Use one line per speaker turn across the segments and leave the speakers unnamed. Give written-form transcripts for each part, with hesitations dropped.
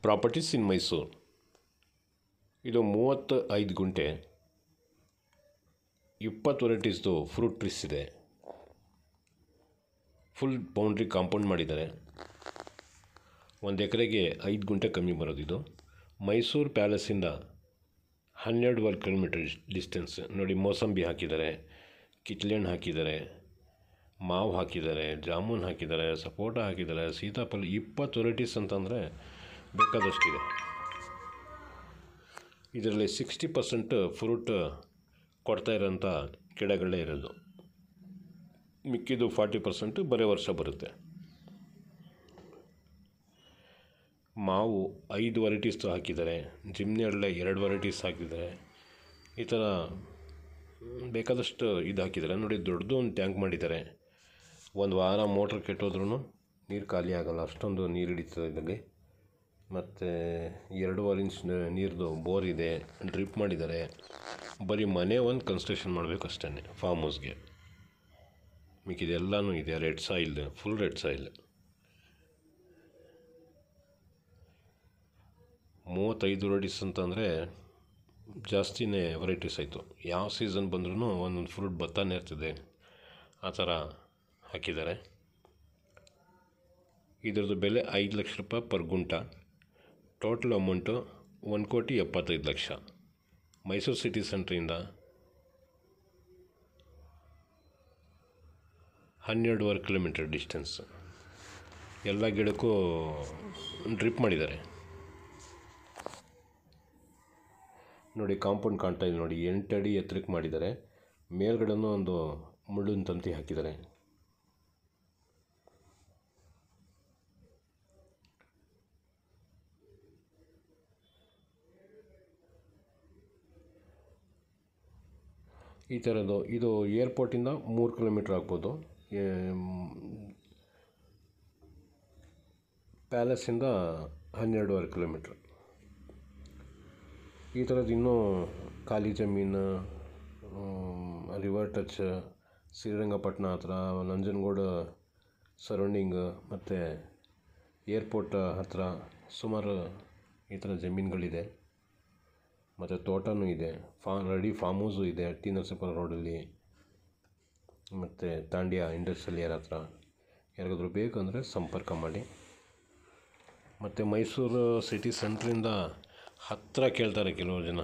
Properties ಇನ್ ಮೈಸೂರು. ಇದು 35 ಗುಂಟೆ, 20 ವೆರೈಟೀಸ್ದು fruit trees ಇದೆ. ಫುಲ್ ಬೌಂಡ್ರಿ ಕಾಂಪೌಂಡ್ ಮಾಡಿದ್ದಾರೆ. 1 ಎಕರೆಗೆ 5 ಗುಂಟೆ ಕಮ್ಮಿ ಬರೋದು. ಇದು ಮೈಸೂರು ಪ್ಯಾಲೇಸಿಂದ 12 ಕಿಲೋಮೀಟರ್ ಡಿಸ್ಟೆನ್ಸ್. ನೋಡಿ, ಮೋಸಂಬಿ ಹಾಕಿದ್ದಾರೆ, ಕಿತ್ಳೆ ಹಣ್ಣು ಹಾಕಿದ್ದಾರೆ, ಮಾವು ಹಾಕಿದ್ದಾರೆ, ಜಾಮೂನ್ ಹಾಕಿದ್ದಾರೆ, ಸಪೋಟ ಹಾಕಿದ್ದಾರೆ, ಸೀತಾಫಲ. 20 ವೆರೈಟೀಸ್ ಅಂತಂದರೆ ಬೇಕಾದಷ್ಟಿದೆ. ಇದರಲ್ಲಿ 60% ಫ್ರೂಟ್ ಕೊಡ್ತಾ ಇರೋಂಥ ಗಿಡಗಳೇ ಇರೋದು. ಮಿಕ್ಕಿದ್ದು 40% ಬರೋ ವರ್ಷ ಬರುತ್ತೆ. ಮಾವು 5 ವೆರೈಟೀಸ್ ಹಾಕಿದ್ದಾರೆ, ಜಿಮ್ನಿ ಹಳ್ಳೆ 2 ವೆರೈಟೀಸ್ ಹಾಕಿದ್ದಾರೆ. ಈ ಥರ ಬೇಕಾದಷ್ಟು ಇದು ಹಾಕಿದ್ದಾರೆ. ನೋಡಿ, ದೊಡ್ಡದು ಒಂದು ಟ್ಯಾಂಕ್ ಮಾಡಿದ್ದಾರೆ. 1 ವಾರ ಮೋಟ್ರ್ ಕೆಟ್ಟೋದ್ರೂ ನೀರು ಖಾಲಿ ಆಗೋಲ್ಲ, ಅಷ್ಟೊಂದು ನೀರು ಹಿಡಿತದೆ ಇದರಲ್ಲಿ. ಮತ್ತು 2.5 ಇಂಚ್ ನೀರ್ದು ಬೋರ್ ಇದೆ, ಡ್ರಿಪ್ ಮಾಡಿದ್ದಾರೆ. ಬರೀ ಮನೆ ಒಂದು ಕನ್ಸ್ಟ್ರಕ್ಷನ್ ಮಾಡಬೇಕು ಅಷ್ಟೇ ಫಾರ್ಮ್ ಹೌಸ್ಗೆ. ಮಿಕ್ಕಿದೆಲ್ಲನೂ ಇದೆ. Red soil, full red soil. 35 varieties ಅಂತಂದರೆ ಜಾಸ್ತಿನೇ ವೆರೈಟೀಸ್ ಆಯಿತು. ಯಾವ ಸೀಸನ್ ಬಂದ್ರೂ ಒಂದೊಂದು ಫ್ರೂಟ್ ಬರ್ತಾನೆ ಇರ್ತದೆ. ಆ ಥರ ಹಾಕಿದ್ದಾರೆ. ಇದರದ್ದು ಬೆಲೆ 5 ಲಕ್ಷ ರೂಪಾಯಿ ಪರ್ ಗುಂಟ. Total amount 1,75,00,000. ಮೈಸೂರು ಸಿಟಿ ಸೆಂಟ್ರಿಂದ 12 ಕಿಲೋಮೀಟರ್ ಡಿಸ್ಟೆನ್ಸ್. ಎಲ್ಲ ಗಿಡಕ್ಕೂ ಡ್ರಿಪ್ ಮಾಡಿದ್ದಾರೆ. ನೋಡಿ, ಕಾಂಪೌಂಡ್ ಕಾಣ್ತಾ ಇದೆ ನೋಡಿ, 8 ಅಡಿ ಎತ್ತರಕ್ಕೆ ಮಾಡಿದ್ದಾರೆ. ಮೇಲ್ಗಡೆನೂ ಒಂದು ಮುಳ್ಳಿನ ತಂತಿ ಹಾಕಿದ್ದಾರೆ. ಈ ಥರದ್ದು. ಇದು ಏರ್ಪೋರ್ಟಿಂದ 3 ಕಿಲೋಮೀಟ್ರ್ ಆಗ್ಬೋದು. ಪ್ಯಾಲೇಸಿಂದ 12.5 ಕಿಲೋಮೀಟ್ರ್. ಈ ಥರದ್ದು ಇನ್ನೂ ಖಾಲಿ ಜಮೀನು, ರಿವರ್ ಟಚ್, ಶ್ರೀರಂಗಪಟ್ಟಣ ಹತ್ರ, ನಂಜನಗೂಡು ಸರೌಂಡಿಂಗ್ ಮತ್ತು ಏರ್ಪೋರ್ಟ್ ಹತ್ರ ಸುಮಾರು ಈ ಥರ ಜಮೀನುಗಳಿದೆ. ಮತ್ತು ತೋಟನೂ ಇದೆ. ರೆಡಿ ಫಾರ್ಮ್ ಹೌಸು ಇದೆ ಟಿ ನರಸೀಪುರ ರೋಡಲ್ಲಿ. ಮತ್ತು ತಾಂಡ್ಯ ಇಂಡಸ್ಟ್ರಿಯಲ್ ಏರ್ ಹತ್ರ. ಯಾರಿಗಾದ್ರೂ ಬೇಕಂದರೆ ಸಂಪರ್ಕ ಮಾಡಿ. ಮತ್ತು ಮೈಸೂರು ಸಿಟಿ ಸೆಂಟ್ರಿಂದ ಹತ್ತಿರ ಕೇಳ್ತಾರೆ ಕೆಲವರು ಜನ.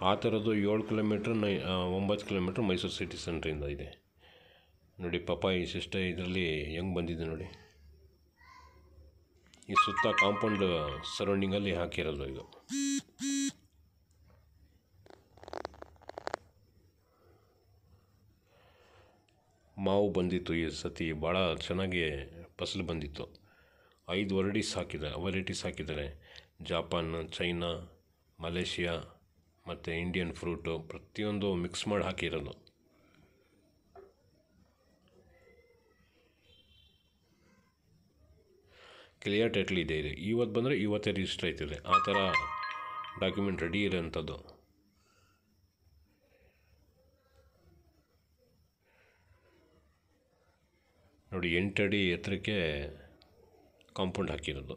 ಆ ಥರದ್ದು 7 ಕಿಲೋಮೀಟ್ರ್ 9 ಕಿಲೋಮೀಟ್ರ್ ಮೈಸೂರು ಸಿಟಿ ಸೆಂಟ್ರಿಂದ ಇದೆ. ನೋಡಿ, ಪಪ್ಪಾಯಿ ಇಷ್ಟಿಷ್ಟ ಇದರಲ್ಲಿ ಹೆಂಗೆ ಬಂದಿದೆ ನೋಡಿ. ಈ ಸುತ್ತ ಕಾಂಪೌಂಡ್ ಸರೌಂಡಿಂಗಲ್ಲಿ ಹಾಕಿರೋದು ಇದು. ಮಾವು ಬಂದಿತ್ತು ಈ ಸತಿ, ಭಾಳ ಚೆನ್ನಾಗಿ ಫಸಲು ಬಂದಿತ್ತು. 5 ವೆರೈಟೀಸ್ ಹಾಕಿದ್ದಾರೆ. ಜಾಪಾನ್, ಚೈನಾ, ಮಲೇಷಿಯಾ ಮತ್ತು ಇಂಡಿಯನ್ ಫ್ರೂಟು ಪ್ರತಿಯೊಂದು ಮಿಕ್ಸ್ ಮಾಡಿ ಹಾಕಿರೋದು. ಕ್ಲಿಯರ್ ಟೈಟ್ಲ್ ಇದೆ. ಇವತ್ತು ಬಂದರೆ ಇವತ್ತೇ ರಿಜಿಸ್ಟರ್ ಆಯ್ತದೆ. ಆ ಥರ ಡಾಕ್ಯುಮೆಂಟ್ ರೆಡಿ ಇರೋಂಥದ್ದು. ನೋಡಿ, 8 ಅಡಿ ಎತ್ತರಕ್ಕೆ ಕಾಂಪೌಂಡ್ ಹಾಕಿರೋದು.